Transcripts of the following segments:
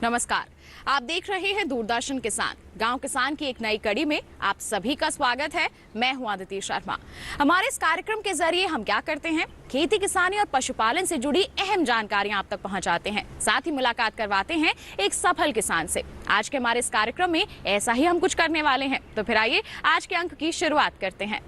नमस्कार, आप देख रहे हैं दूरदर्शन किसान। गांव किसान की एक नई कड़ी में आप सभी का स्वागत है। मैं हूं आदिति शर्मा। हमारे इस कार्यक्रम के जरिए हम क्या करते हैं, खेती किसानी और पशुपालन से जुड़ी अहम जानकारियां आप तक पहुंचाते हैं, साथ ही मुलाकात करवाते हैं एक सफल किसान से। आज के हमारे इस कार्यक्रम में ऐसा ही हम कुछ करने वाले हैं। तो फिर आइए आज के अंक की शुरुआत करते हैं।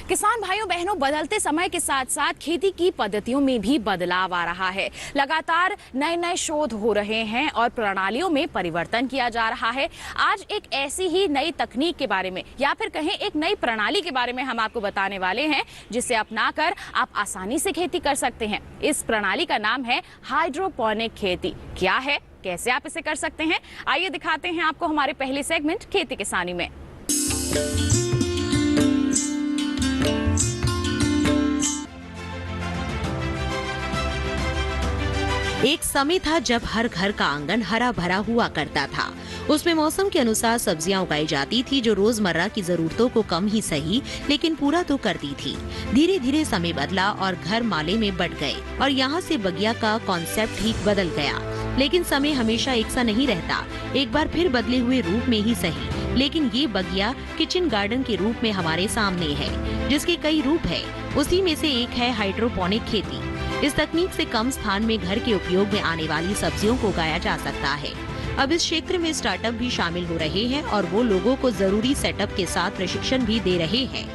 किसान भाइयों बहनों, बदलते समय के साथ साथ खेती की पद्धतियों में भी बदलाव आ रहा है। लगातार नए नए शोध हो रहे हैं और प्रणालियों में परिवर्तन किया जा रहा है। आज एक ऐसी ही नई तकनीक के बारे में या फिर कहें एक नई प्रणाली के बारे में हम आपको बताने वाले हैं, जिसे अपनाकर आप आसानी से खेती कर सकते हैं। इस प्रणाली का नाम है हाइड्रोपोनिक खेती। क्या है, कैसे आप इसे कर सकते हैं, आइए दिखाते हैं आपको हमारे पहले सेगमेंट खेती किसानी में। एक समय था जब हर घर का आंगन हरा भरा हुआ करता था। उसमें मौसम के अनुसार सब्जियां उगाई जाती थी, जो रोजमर्रा की जरूरतों को कम ही सही लेकिन पूरा तो करती थी। धीरे धीरे समय बदला और घर माले में बट गए और यहाँ से बगिया का कॉन्सेप्ट ही बदल गया। लेकिन समय हमेशा एक सा नहीं रहता, एक बार फिर बदले हुए रूप में ही सही। लेकिन ये बगिया किचन गार्डन के रूप में हमारे सामने है, जिसके कई रूप है। उसी में से एक है हाइड्रोपोनिक खेती। इस तकनीक से कम स्थान में घर के उपयोग में आने वाली सब्जियों को उगाया जा सकता है। अब इस क्षेत्र में स्टार्टअप भी शामिल हो रहे हैं और वो लोगों को जरूरी सेटअप के साथ प्रशिक्षण भी दे रहे हैं।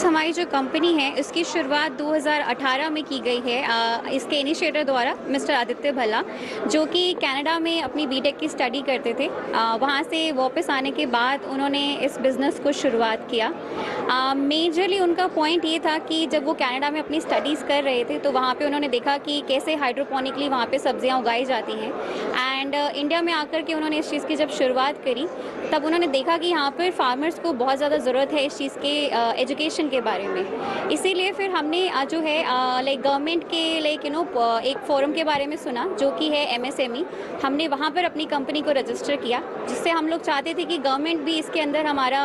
हमारी जो कंपनी है इसकी शुरुआत 2018 में की गई है इसके इनिशिएटर द्वारा मिस्टर आदित्य भल्ला, जो कि कनाडा में अपनी बीटेक की स्टडी करते थे। वहाँ से वापस आने के बाद उन्होंने इस बिज़नेस को शुरुआत किया। मेजरली उनका पॉइंट ये था कि जब वो कनाडा में अपनी स्टडीज़ कर रहे थे तो वहाँ पे उन्होंने देखा कि कैसे हाइड्रोपोनिकली वहाँ पे सब्जियाँ उगाई जाती हैं। एंड इंडिया में आकर के उन्होंने इस चीज़ की जब शुरुआत करी तब उन्होंने देखा कि यहाँ पर फार्मर्स को बहुत ज़्यादा ज़रूरत है इस चीज़ के एजुकेशन के बारे में। इसीलिए फिर हमने जो है लाइक गवर्नमेंट के एक फोरम के बारे में सुना, जो कि है MSME। हमने वहाँ पर अपनी कंपनी को रजिस्टर किया, जिससे हम लोग चाहते थे कि गवर्नमेंट भी इसके अंदर हमारा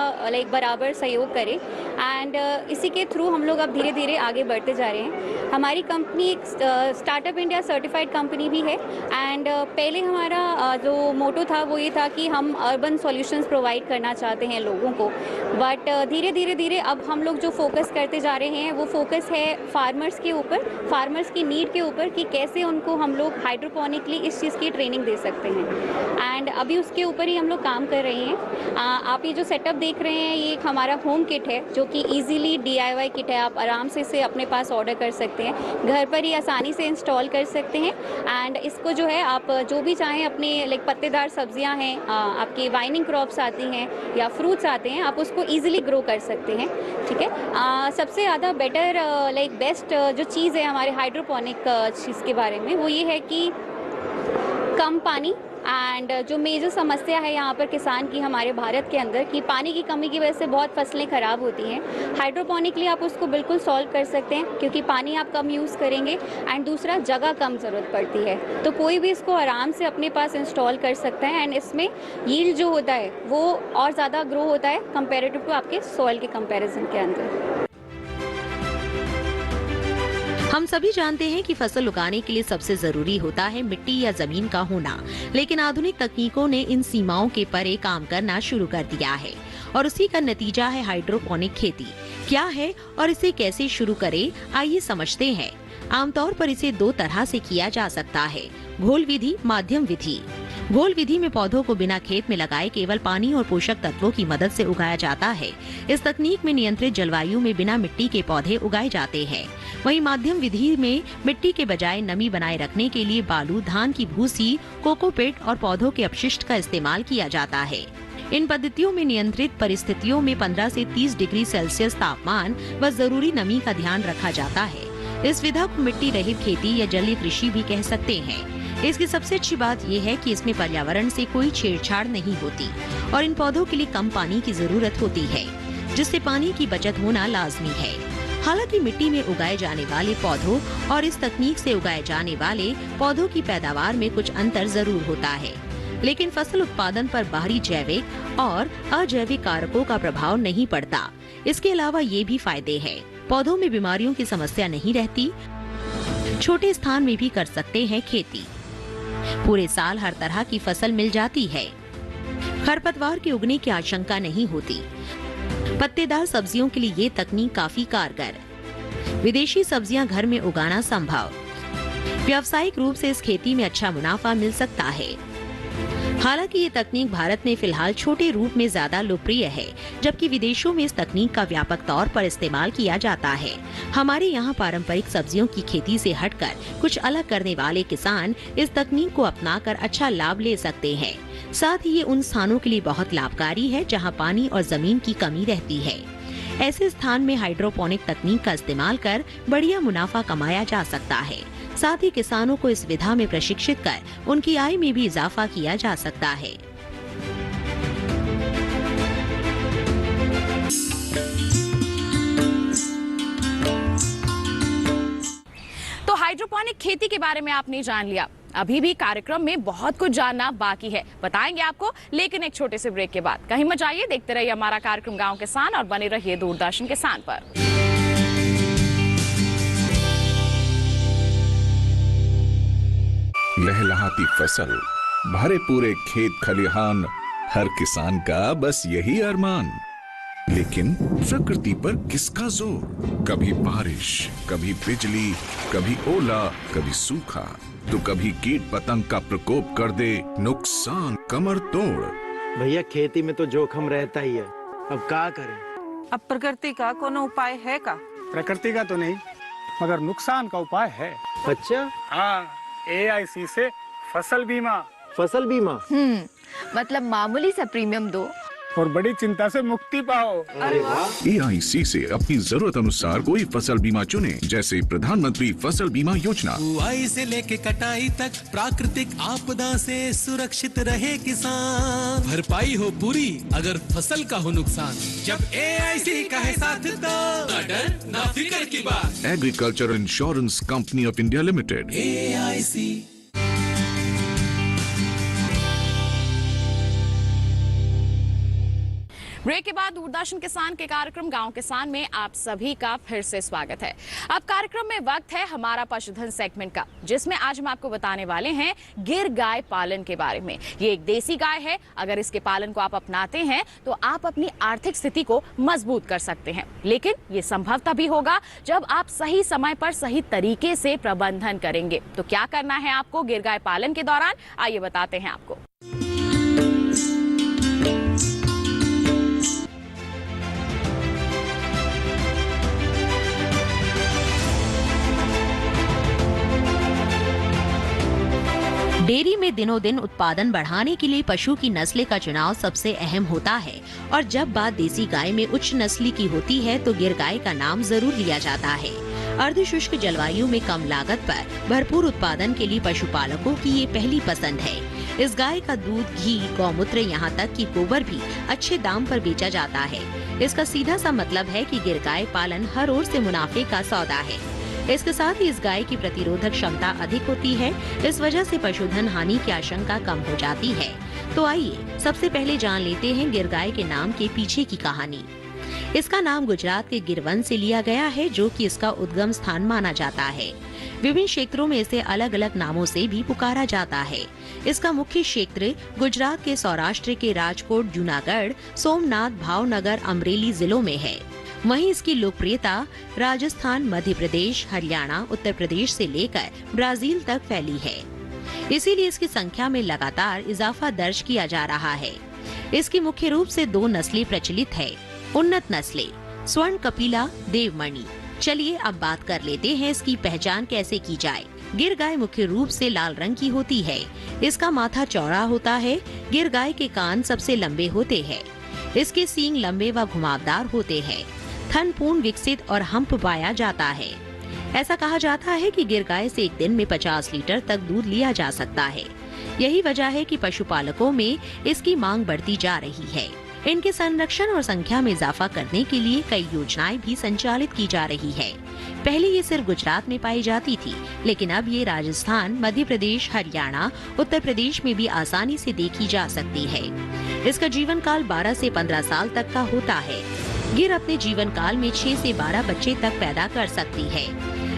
बराबर सहयोग करे। एंड इसी के थ्रू हम लोग अब धीरे धीरे आगे बढ़ते जा रहे हैं। हमारी कंपनी एक स्टार्टअप इंडिया सर्टिफाइड कंपनी भी है। एंड पहले हमारा जो मोटो था वो ये था कि हम अर्बन सॉल्यूशंस प्रोवाइड करना चाहते हैं लोगों को। बट धीरे अब हम लोग जो फोकस करते जा रहे हैं वो फोकस है फार्मर्स के ऊपर, फार्मर्स की नीड के ऊपर, कि कैसे उनको हम लोग हाइड्रोपोनिकली इस चीज़ की ट्रेनिंग दे सकते हैं। एंड अभी उसके ऊपर ही हम लोग काम कर रहे हैं। आप ये जो सेटअप देख रहे हैं ये एक हमारा होम किट है, जो कि इजीली DIY किट है। आप आराम से इसे अपने पास ऑर्डर कर सकते हैं, घर पर ही आसानी से इंस्टॉल कर सकते हैं। एंड इसको जो है आप जो भी चाहें अपने पत्तेदार सब्जियां हैं, आपकी वाइनिंग क्रॉप्स आती हैं या फ्रूट्स आते हैं, आप उसको ईजिली ग्रो कर सकते हैं। ठीक है। सबसे ज़्यादा बेटर बेस्ट जो चीज़ है हमारे हाइड्रोपोनिक चीज़ के बारे में वो ये है कि कम पानी। एंड जो मेजर समस्या है यहाँ पर किसान की हमारे भारत के अंदर, कि पानी की कमी की वजह से बहुत फसलें ख़राब होती हैं। हाइड्रोपोनिकली आप उसको बिल्कुल सॉल्व कर सकते हैं, क्योंकि पानी आप कम यूज़ करेंगे एंड दूसरा जगह कम ज़रूरत पड़ती है। तो कोई भी इसको आराम से अपने पास इंस्टॉल कर सकता है। एंड इसमें यील्ड जो होता है वो और ज़्यादा ग्रो होता है कंपेरेटिव टू आपके सॉइल के कंपेरिजन के अंदर। हम सभी जानते हैं कि फसल उगाने के लिए सबसे जरूरी होता है मिट्टी या जमीन का होना, लेकिन आधुनिक तकनीकों ने इन सीमाओं के परे काम करना शुरू कर दिया है और उसी का नतीजा है हाइड्रोपोनिक खेती। क्या है और इसे कैसे शुरू करें, आइए समझते हैं। आमतौर पर इसे दो तरह से किया जा सकता है, घोल विधि, माध्यम विधि। घोल विधि में पौधों को बिना खेत में लगाए केवल पानी और पोषक तत्वों की मदद से उगाया जाता है। इस तकनीक में नियंत्रित जलवायु में बिना मिट्टी के पौधे उगाए जाते हैं। वहीं माध्यम विधि में मिट्टी के बजाय नमी बनाए रखने के लिए बालू, धान की भूसी, कोकोपीट और पौधों के अपशिष्ट का इस्तेमाल किया जाता है। इन पद्धतियों में नियंत्रित परिस्थितियों में 15 से 30 डिग्री सेल्सियस तापमान व जरूरी नमी का ध्यान रखा जाता है। इस विधा को मिट्टी रहित खेती या जलीय कृषि भी कह सकते हैं। इसकी सबसे अच्छी बात यह है कि इसमें पर्यावरण से कोई छेड़छाड़ नहीं होती और इन पौधों के लिए कम पानी की जरूरत होती है, जिससे पानी की बचत होना लाजमी है। हालांकि मिट्टी में उगाए जाने वाले पौधों और इस तकनीक से उगाए जाने वाले पौधों की पैदावार में कुछ अंतर जरूर होता है, लेकिन फसल उत्पादन पर बाहरी जैविक और अजैविक कारकों का प्रभाव नहीं पड़ता। इसके अलावा ये भी फायदे हैं। पौधों में बीमारियों की समस्या नहीं रहती। छोटे स्थान में भी कर सकते हैं खेती। पूरे साल हर तरह की फसल मिल जाती है। खरपतवार के उगने की आशंका नहीं होती। पत्तेदार सब्जियों के लिए ये तकनीक काफी कारगर। विदेशी सब्जियां घर में उगाना संभव। व्यावसायिक रूप से इस खेती में अच्छा मुनाफा मिल सकता है। हालांकि ये तकनीक भारत में फिलहाल छोटे रूप में ज्यादा लोकप्रिय है, जबकि विदेशों में इस तकनीक का व्यापक तौर पर इस्तेमाल किया जाता है। हमारे यहाँ पारंपरिक सब्जियों की खेती से हटकर कुछ अलग करने वाले किसान इस तकनीक को अपनाकर अच्छा लाभ ले सकते हैं। साथ ही ये उन स्थानों के लिए बहुत लाभकारी है जहाँ पानी और जमीन की कमी रहती है। ऐसे स्थान में हाइड्रोपोनिक तकनीक का इस्तेमाल कर बढ़िया मुनाफा कमाया जा सकता है। साथ ही किसानों को इस विधा में प्रशिक्षित कर उनकी आय में भी इजाफा किया जा सकता है। तो हाइड्रोपोनिक खेती के बारे में आपने जान लिया। अभी भी कार्यक्रम में बहुत कुछ जानना बाकी है, बताएंगे आपको, लेकिन एक छोटे से ब्रेक के बाद। कहीं मत जाइए, देखते रहिए हमारा कार्यक्रम गांव किसान और बने रहिए दूरदर्शन किसान पर। लहलहाती फसल, भरे पूरे खेत खलिहान, हर किसान का बस यही अरमान। लेकिन प्रकृति पर किसका जोर? कभी बारिश, कभी बिजली, कभी ओला, कभी सूखा, तो कभी कीट पतंग का प्रकोप कर दे नुकसान कमर तोड़। भैया खेती में तो जोखम रहता ही है, अब क्या करें? अब प्रकृति का कोनो उपाय है का? प्रकृति का तो नहीं, मगर नुकसान का उपाय है। अच्छा, हाँ, AIC से फसल बीमा। फसल बीमा? मतलब मामूली सा प्रीमियम दो और बड़ी चिंता से मुक्ति पाओ। अरे वाह! AIC से अपनी जरूरत अनुसार कोई फसल बीमा चुने, जैसे प्रधानमंत्री फसल बीमा योजना। बुआई से लेके कटाई तक प्राकृतिक आपदा से सुरक्षित रहे किसान। भरपाई हो पूरी अगर फसल का हो नुकसान। जब AIC का है साथ तो ना डर ना फिक्र की बात। Agriculture insurance company of India limited. AIC। Break के बाद दूरदर्शन किसान के कार्यक्रम गांव किसान में आप सभी का फिर से स्वागत है। अब कार्यक्रम में वक्त है हमारा पशुधन सेगमेंट का, जिसमें आज हम आपको बताने वाले हैं गिर गाय पालन के बारे में। ये एक देसी गाय है। अगर इसके पालन को आप अपनाते हैं तो आप अपनी आर्थिक स्थिति को मजबूत कर सकते हैं, लेकिन ये संभव तभी होगा जब आप सही समय पर सही तरीके से प्रबंधन करेंगे। तो क्या करना है आपको गिर गाय पालन के दौरान, आइए बताते हैं आपको। डेयरी में दिनों दिन उत्पादन बढ़ाने के लिए पशु की नस्ल का चुनाव सबसे अहम होता है, और जब बात देसी गाय में उच्च नस्ल की होती है तो गिर गाय का नाम जरूर लिया जाता है। अर्धशुष्क जलवायु में कम लागत पर भरपूर उत्पादन के लिए पशुपालकों की ये पहली पसंद है। इस गाय का दूध, घी, गौमूत्र, यहाँ तक कि गोबर भी अच्छे दाम पर बेचा जाता है। इसका सीधा सा मतलब है कि गिर गाय पालन हर ओर से मुनाफे का सौदा है। इसके साथ ही इस गाय की प्रतिरोधक क्षमता अधिक होती है, इस वजह से पशुधन हानि की आशंका कम हो जाती है। तो आइए सबसे पहले जान लेते हैं गिर गाय के नाम के पीछे की कहानी। इसका नाम गुजरात के गिरवन से लिया गया है, जो कि इसका उद्गम स्थान माना जाता है। विभिन्न क्षेत्रों में इसे अलग अलग नामों से भी पुकारा जाता है। इसका मुख्य क्षेत्र गुजरात के सौराष्ट्र के राजकोट, जूनागढ़, सोमनाथ, भावनगर, अमरेली जिलों में है। वहीं इसकी लोकप्रियता राजस्थान, मध्य प्रदेश, हरियाणा, उत्तर प्रदेश से लेकर ब्राजील तक फैली है। इसीलिए इसकी संख्या में लगातार इजाफा दर्ज किया जा रहा है। इसकी मुख्य रूप से दो नस्लें प्रचलित है। उन्नत नस्लें स्वर्ण कपिला, देवमणि। चलिए अब बात कर लेते हैं इसकी पहचान कैसे की जाए। गिर गाय मुख्य रूप से लाल रंग की होती है। इसका माथा चौड़ा होता है। गिर गाय के कान सबसे लंबे होते हैं। इसके सींग लंबे व घुमावदार होते हैं। थन पूर्ण, विकसित और हम्प पाया जाता है। ऐसा कहा जाता है कि गिर गाय से एक दिन में 50 लीटर तक दूध लिया जा सकता है। यही वजह है कि पशुपालकों में इसकी मांग बढ़ती जा रही है। इनके संरक्षण और संख्या में इजाफा करने के लिए कई योजनाएं भी संचालित की जा रही है। पहले ये सिर्फ गुजरात में पाई जाती थी, लेकिन अब ये राजस्थान, मध्य प्रदेश, हरियाणा, उत्तर प्रदेश में भी आसानी से देखी जा सकती है। इसका जीवन काल 12 से 15 साल तक का होता है। गिर अपने जीवन काल में 6 से 12 बच्चे तक पैदा कर सकती है।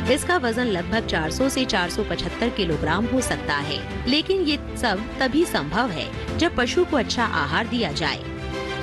इसका वजन लगभग 400 से 475 किलोग्राम हो सकता है, लेकिन ये सब तभी संभव है जब पशु को अच्छा आहार दिया जाए।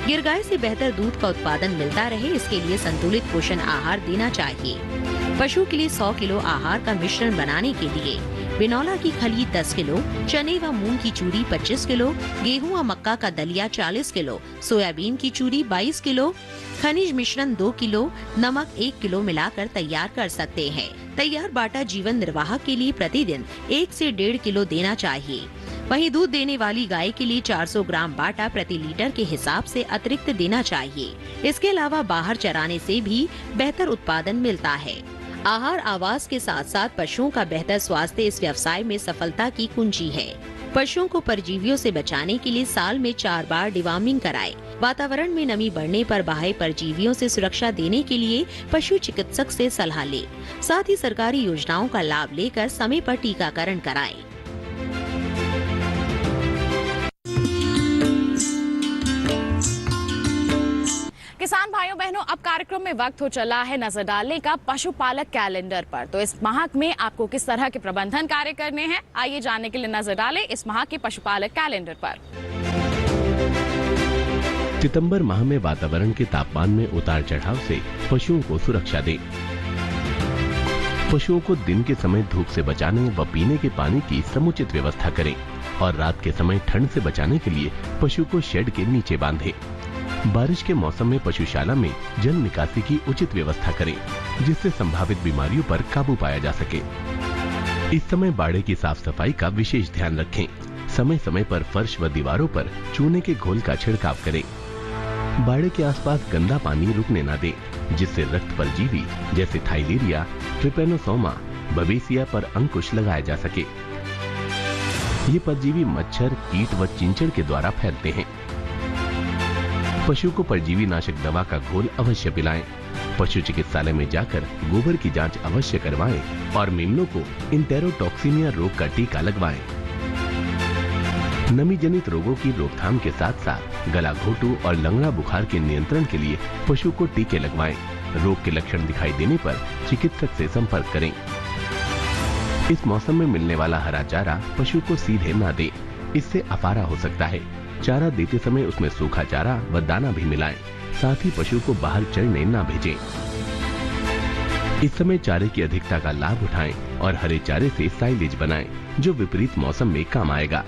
गिर गाय से बेहतर दूध का उत्पादन मिलता रहे, इसके लिए संतुलित पोषण आहार देना चाहिए। पशु के लिए 100 किलो आहार का मिश्रण बनाने के लिए बिनौला की खली 10 किलो, चने व मूंग की चूरी 25 किलो, गेहूं व मक्का का दलिया 40 किलो, सोयाबीन की चूरी 22 किलो, खनिज मिश्रण 2 किलो, नमक 1 किलो मिलाकर तैयार कर सकते हैं। तैयार बाटा जीवन निर्वाह के लिए प्रतिदिन 1 से 1.5 किलो देना चाहिए। वहीं दूध देने वाली गाय के लिए 400 ग्राम बाटा प्रति लीटर के हिसाब से अतिरिक्त देना चाहिए। इसके अलावा बाहर चराने से भी बेहतर उत्पादन मिलता है। आहार आवास के साथ साथ पशुओं का बेहतर स्वास्थ्य इस व्यवसाय में सफलता की कुंजी है। पशुओं को परजीवियों से बचाने के लिए साल में 4 बार डिवार्मिंग कराएं। वातावरण में नमी बढ़ने पर बाह्य परजीवियों से सुरक्षा देने के लिए पशु चिकित्सक से सलाह लें। साथ ही सरकारी योजनाओं का लाभ लेकर समय पर टीकाकरण कराएं। किसान भाइयों बहनों, अब कार्यक्रम में वक्त हो चला है नजर डालने का पशुपालक कैलेंडर पर। तो इस माह में आपको किस तरह के प्रबंधन कार्य करने हैं, आइए जानने के लिए नजर डालें इस माह के पशुपालक कैलेंडर पर। सितंबर माह में वातावरण के तापमान में उतार चढ़ाव से पशुओं को सुरक्षा दें। पशुओं को दिन के समय धूप से बचाने व पीने के पानी की समुचित व्यवस्था करें और रात के समय ठंड से बचाने के लिए पशु को शेड के नीचे बांधें। बारिश के मौसम में पशुशाला में जल निकासी की उचित व्यवस्था करें, जिससे संभावित बीमारियों पर काबू पाया जा सके। इस समय बाड़े की साफ सफाई का विशेष ध्यान रखें। समय समय पर फर्श व दीवारों पर चूने के घोल का छिड़काव करें। बाड़े के आसपास गंदा पानी रुकने न दें, जिससे रक्त परजीवी जैसे थाइलेरिया, ट्रिपेनोसोमा, बवेसिया पर अंकुश लगाया जा सके। ये परजीवी मच्छर, कीट व चिंचड़ के द्वारा फैलते हैं। पशु को परजीवी नाशक दवा का घोल अवश्य पिलाएं। पशु चिकित्सालय में जाकर गोबर की जांच अवश्य करवाएं और मेमनों को इंटेरोटॉक्सिमिया रोग का टीका लगवाएं। नमी जनित रोगों की रोकथाम के साथ साथ गला घोटू और लंगड़ा बुखार के नियंत्रण के लिए पशु को टीके लगवाएं। रोग के लक्षण दिखाई देने पर चिकित्सक से संपर्क करें। इस मौसम में मिलने वाला हरा चारा पशु को सीधे न दें, इससे अफारा हो सकता है। चारा देते समय उसमें सूखा चारा व दाना भी मिलाएं। साथ ही पशु को बाहर चरने न भेजें। इस समय चारे की अधिकता का लाभ उठाएं और हरे चारे से साइलेज बनाएं, जो विपरीत मौसम में काम आएगा।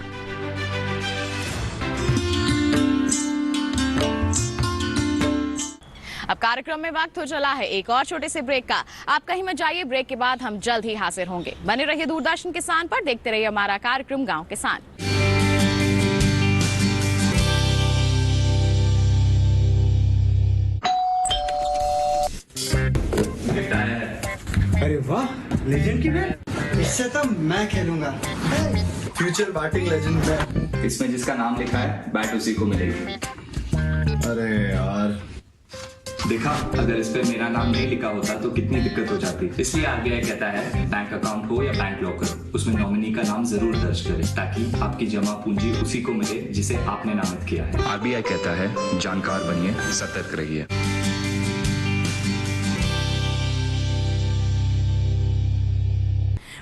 अब कार्यक्रम में वक्त हो चला है एक और छोटे से ब्रेक का। आप कहीं मत जाइए, ब्रेक के बाद हम जल्द ही हाजिर होंगे। बने रहिए दूरदर्शन किसान पर, देखते रहिए हमारा कार्यक्रम गांव किसान। अरे वाह, लेजेंड की बैट। इससे तो मैं खेलूंगा। Future batting legend bat. इसमें जिसका नाम लिखा है बैट उसी को मिलेगी। अरे यार, देखा, अगर इस पे मेरा नाम नहीं लिखा होता तो कितनी दिक्कत हो जाती। इसलिए आरबीआई कहता है बैंक अकाउंट हो या बैंक लॉकर, उसमें नॉमिनी का नाम जरूर दर्ज करें, ताकि आपकी जमा पूंजी उसी को मिले जिसे आपने नामित किया है। आरबीआई कहता है जानकार बनिए, सतर्क रहिए।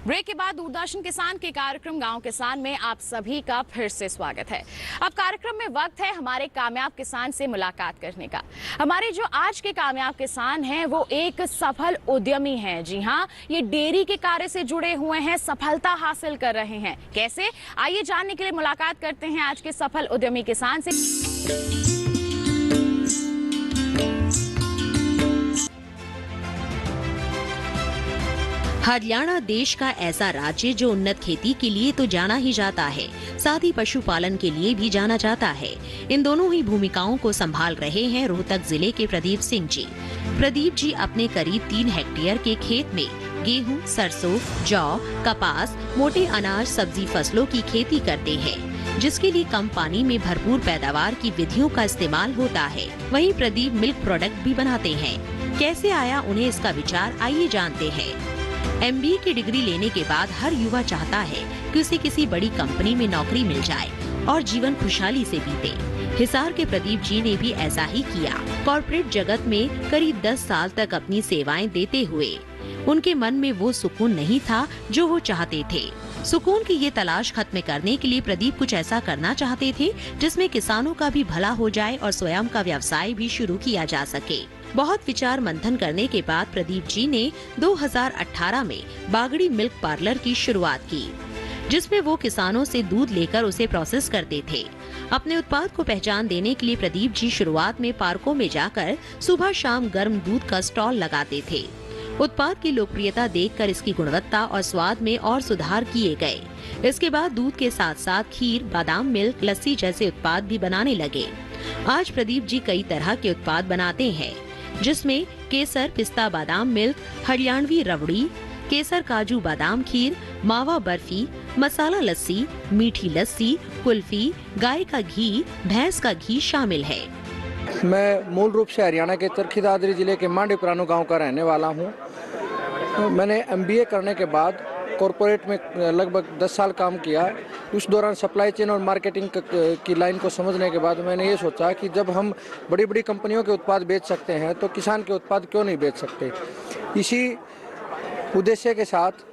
ब्रेक के बाद दूरदर्शन किसान के कार्यक्रम गांव किसान में आप सभी का फिर से स्वागत है। अब कार्यक्रम में वक्त है हमारे कामयाब किसान से मुलाकात करने का। हमारे जो आज के कामयाब किसान हैं वो एक सफल उद्यमी हैं। जी हाँ, ये डेयरी के कार्य से जुड़े हुए हैं, सफलता हासिल कर रहे हैं। कैसे, आइए जानने के लिए मुलाकात करते हैं आज के सफल उद्यमी किसान से। हरियाणा देश का ऐसा राज्य जो उन्नत खेती के लिए तो जाना ही जाता है, साथ ही पशुपालन के लिए भी जाना जाता है। इन दोनों ही भूमिकाओं को संभाल रहे हैं रोहतक जिले के प्रदीप सिंह जी। प्रदीप जी अपने करीब 3 हेक्टेयर के खेत में गेहूं, सरसों, जौ, कपास, मोटे अनाज, सब्जी फसलों की खेती करते हैं, जिसके लिए कम पानी में भरपूर पैदावार की विधियों का इस्तेमाल होता है। वहीं प्रदीप मिल्क प्रोडक्ट भी बनाते हैं। कैसे आया उन्हें इसका विचार, आइए जानते हैं। MBA की डिग्री लेने के बाद हर युवा चाहता है कि उसे किसी बड़ी कंपनी में नौकरी मिल जाए और जीवन खुशहाली से बीते। हिसार के प्रदीप जी ने भी ऐसा ही किया। कॉर्पोरेट जगत में करीब 10 साल तक अपनी सेवाएं देते हुए उनके मन में वो सुकून नहीं था जो वो चाहते थे। सुकून की ये तलाश खत्म करने के लिए प्रदीप कुछ ऐसा करना चाहते थे जिसमें किसानों का भी भला हो जाए और स्वयं का व्यवसाय भी शुरू किया जा सके। बहुत विचार मंथन करने के बाद प्रदीप जी ने 2018 में बागड़ी मिल्क पार्लर की शुरुआत की, जिसमें वो किसानों से दूध लेकर उसे प्रोसेस करते थे। अपने उत्पाद को पहचान देने के लिए प्रदीप जी शुरुआत में पार्कों में जाकर सुबह शाम गर्म दूध का स्टॉल लगाते थे। उत्पाद की लोकप्रियता देखकर इसकी गुणवत्ता और स्वाद में और सुधार किए गए। इसके बाद दूध के साथ साथ खीर, बादाम मिल्क, लस्सी जैसे उत्पाद भी बनाने लगे। आज प्रदीप जी कई तरह के उत्पाद बनाते हैं, जिसमें केसर, पिस्ता बादाम मिल्क, हरियाणवी रबड़ी, केसर काजू बादाम खीर, मावा बर्फी, मसाला लस्सी, मीठी लस्सी, कुल्फी, गाय का घी, भैंस का घी शामिल है। मैं मूल रूप से हरियाणा के चरखी दादरी जिले के मांडी पुरानो गांव का रहने वाला हूं। मैंने MBA करने के बाद कॉरपोरेट में लगभग 10 साल काम किया। उस दौरान सप्लाई चेन और मार्केटिंग की लाइन को समझने के बाद मैंने ये सोचा कि जब हम बड़ी बड़ी कंपनियों के उत्पाद बेच सकते हैं तो किसान के उत्पाद क्यों नहीं बेच सकते। इसी उद्देश्य के साथ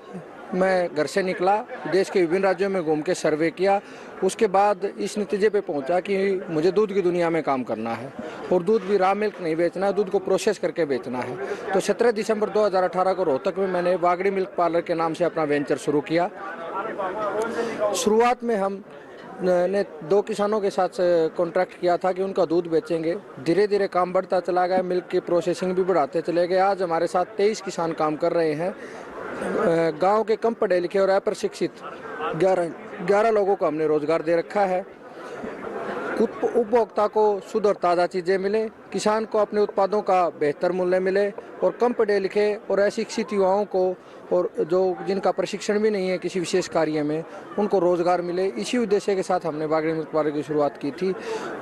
मैं घर से निकला, देश के विभिन्न राज्यों में घूम के सर्वे किया। उसके बाद इस नतीजे पे पहुंचा कि मुझे दूध की दुनिया में काम करना है और दूध भी रॉ मिल्क नहीं बेचना है, दूध को प्रोसेस करके बेचना है। तो 17 दिसंबर 2018 को रोहतक में मैंने बागड़ी मिल्क पार्लर के नाम से अपना वेंचर शुरू किया। शुरुआत में हम ने 2 किसानों के साथ कॉन्ट्रैक्ट किया था कि उनका दूध बेचेंगे। धीरे धीरे काम बढ़ता चला गया, मिल्क की प्रोसेसिंग भी बढ़ाते चले गए। आज हमारे साथ 23 किसान काम कर रहे हैं। गांव के कम पढ़े लिखे और अप्रशिक्षित 11 लोगों को हमने रोजगार दे रखा है। उपभोक्ता को शुद्ध और ताज़ा चीज़ें मिले, किसान को अपने उत्पादों का बेहतर मूल्य मिले और कम पढ़े लिखे और अशिक्षित युवाओं को और जो जिनका प्रशिक्षण भी नहीं है किसी विशेष कार्य में, उनको रोजगार मिले। इसी उद्देश्य के साथ हमने बागड़ी मिल्क पार्लर की शुरुआत की थी।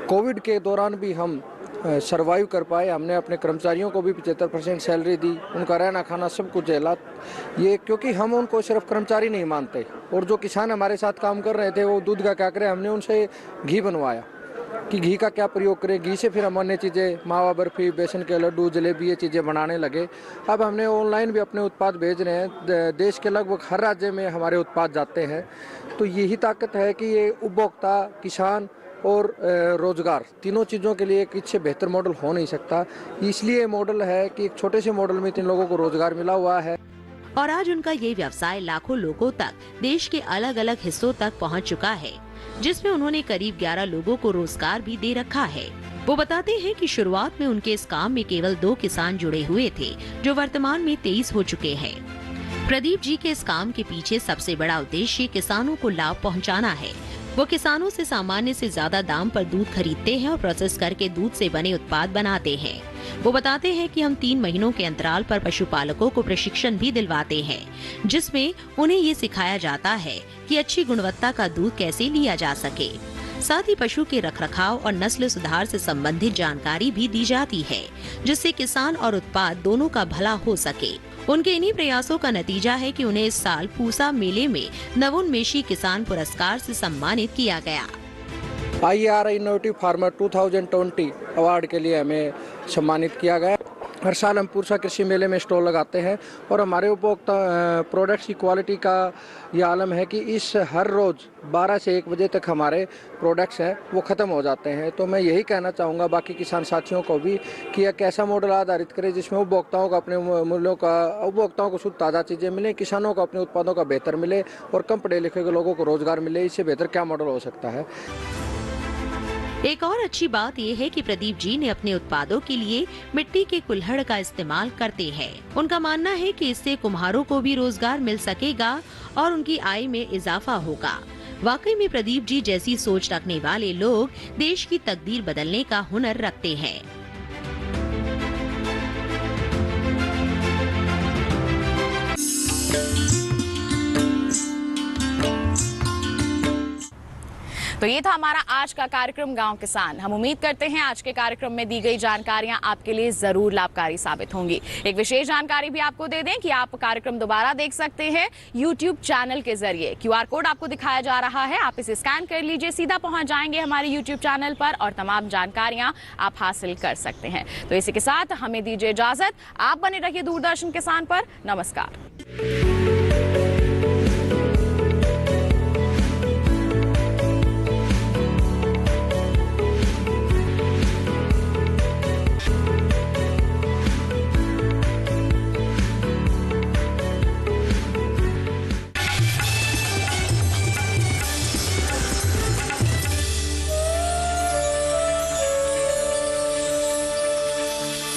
कोविड के दौरान भी हम सरवाइव कर पाए। हमने अपने कर्मचारियों को भी 75% सैलरी दी, उनका रहना खाना सब कुछ झेला। ये क्योंकि हम उनको सिर्फ कर्मचारी नहीं मानते और जो किसान हमारे साथ काम कर रहे थे वो दूध का क्या करें, हमने उनसे घी बनवाया कि घी का क्या प्रयोग करें। घी से फिर हम अन्य चीज़ें, मावा बर्फी, बेसन के लड्डू, जलेबी, ये चीज़ें बनाने लगे। अब हमने ऑनलाइन भी अपने उत्पाद भेज रहे हैं। देश के लगभग हर राज्य में हमारे उत्पाद जाते हैं। तो यही ताकत है कि ये उपभोक्ता, किसान और रोजगार तीनों चीज़ों के लिए इससे बेहतर मॉडल हो नहीं सकता। इसलिए मॉडल है कि एक छोटे से मॉडल में 3 लोगों को रोजगार मिला हुआ है। और आज उनका ये व्यवसाय लाखों लोगों तक, देश के अलग अलग हिस्सों तक पहुंच चुका है, जिसमें उन्होंने करीब 11 लोगों को रोजगार भी दे रखा है। वो बताते हैं कि शुरुआत में उनके इस काम में केवल 2 किसान जुड़े हुए थे, जो वर्तमान में 23 हो चुके हैं। प्रदीप जी के इस काम के पीछे सबसे बड़ा उद्देश्य किसानों को लाभ पहुंचाना है। वो किसानों से सामान्य से ज्यादा दाम पर दूध खरीदते हैं और प्रोसेस करके दूध से बने उत्पाद बनाते हैं। वो बताते हैं कि हम 3 महीनों के अंतराल पर पशुपालकों को प्रशिक्षण भी दिलवाते हैं, जिसमें उन्हें ये सिखाया जाता है कि अच्छी गुणवत्ता का दूध कैसे लिया जा सके। साथ ही पशु के रखरखाव और नस्ल सुधार से संबंधित जानकारी भी दी जाती है, जिससे किसान और उत्पाद दोनों का भला हो सके। उनके इन्हीं प्रयासों का नतीजा है कि उन्हें इस साल पूसा मेले में नवोन्मेषी किसान पुरस्कार से सम्मानित किया गया। IRI इनोवेटिव फार्मर 2020 अवार्ड के लिए हमें सम्मानित किया गया। हर साल हम पूसा कृषि मेले में स्टॉल लगाते हैं और हमारे उपभोक्ता प्रोडक्ट्स की क्वालिटी का ये आलम है कि इस हर रोज़ 12 से 1 बजे तक हमारे प्रोडक्ट्स हैं वो ख़त्म हो जाते हैं। तो मैं यही कहना चाहूँगा बाकी किसान साथियों को भी कि एक ऐसा मॉडल आधारित करें जिसमें उपभोक्ताओं को अपने मूल्यों का, उपभोक्ताओं को शुद्ध ताज़ा चीज़ें मिलें, किसानों को अपने उत्पादों का बेहतर मिले और कम पढ़े लिखे लोगों को रोज़गार मिले। इससे बेहतर क्या मॉडल हो सकता है। एक और अच्छी बात यह है कि प्रदीप जी ने अपने उत्पादों के लिए मिट्टी के कुल्हड़ का इस्तेमाल करते हैं। उनका मानना है कि इससे कुम्हारों को भी रोजगार मिल सकेगा और उनकी आय में इजाफा होगा। वाकई में प्रदीप जी जैसी सोच रखने वाले लोग देश की तकदीर बदलने का हुनर रखते हैं। तो ये था हमारा आज का कार्यक्रम गांव किसान। हम उम्मीद करते हैं आज के कार्यक्रम में दी गई जानकारियां आपके लिए जरूर लाभकारी साबित होंगी। एक विशेष जानकारी भी आपको दे दें कि आप कार्यक्रम दोबारा देख सकते हैं YouTube चैनल के जरिए। QR कोड आपको दिखाया जा रहा है, आप इसे स्कैन कर लीजिए, सीधा पहुंच जाएंगे हमारे YouTube चैनल पर और तमाम जानकारियां आप हासिल कर सकते हैं। तो इसी के साथ हमें दीजिए इजाजत। आप बने रहिए दूरदर्शन किसान पर। नमस्कार।